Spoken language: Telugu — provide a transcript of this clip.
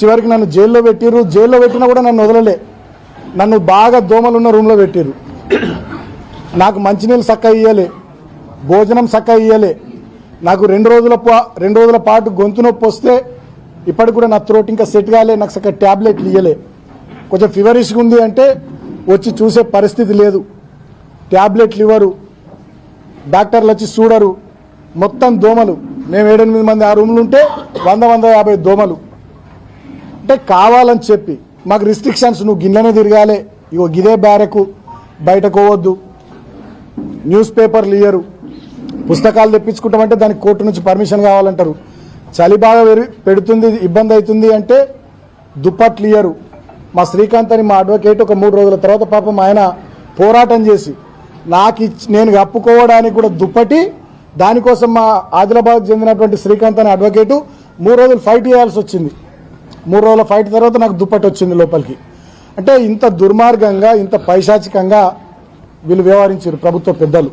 చివరికి నన్ను జైల్లో పెట్టిరు. జైల్లో పెట్టినా కూడా నన్ను వదలలే. నన్ను బాగా దోమలున్న రూమ్లో పెట్టిరు. నాకు మంచినీళ్ళు చక్కగా ఇయ్యలే, భోజనం చక్కగా ఇయ్యలే. నాకు రెండు రోజుల పాటు గొంతు నొప్పి వస్తే ఇప్పటికి కూడా నా త్రోట్ ఇంకా సెట్ కాలే. నాకు చక్కగా ట్యాబ్లెట్లు ఇయ్యలే. కొంచెం ఫీవరిష్గా ఉంది అంటే వచ్చి చూసే పరిస్థితి లేదు. ట్యాబ్లెట్లు ఇవ్వరు, డాక్టర్లు వచ్చి చూడరు. మొత్తం దోమలు. మేము 7-8 మంది ఆ రూమ్లు ఉంటే 100-150 దోమలు. అంటే కావాలని చెప్పి మాకు రిస్ట్రిక్షన్స్, నువ్వు గిన్నెనే తిరగాలి, ఇగో గిదే బ్యారకు, బయటకు పోవద్దు, న్యూస్ పేపర్లు ఇయ్యరు, పుస్తకాలు తెప్పించుకుంటామంటే దానికి కోర్టు నుంచి పర్మిషన్ కావాలంటారు. చలి బాగా పెడుతుంది, ఇబ్బంది అవుతుంది అంటే దుప్పట్లు ఇయ్యరు. మా శ్రీకాంత్ అని మా అడ్వకేట్ ఒక 3 రోజుల తర్వాత పాపం ఆయన పోరాటం చేసి నేను కప్పుకోవడానికి కూడా దుప్పటి, దానికోసం మా ఆదిలాబాద్ చెందినటువంటి శ్రీకాంత్ అనే అడ్వకేటు 3 రోజులు ఫైట్ చేయాల్సి వచ్చింది. 3 రోజుల ఫైట్ తర్వాత నాకు దుప్పటి వచ్చింది లోపలికి. అంటే ఇంత దుర్మార్గంగా, ఇంత పైశాచికంగా వీళ్ళు వ్యవహరించారు ప్రభుత్వ పెద్దలు.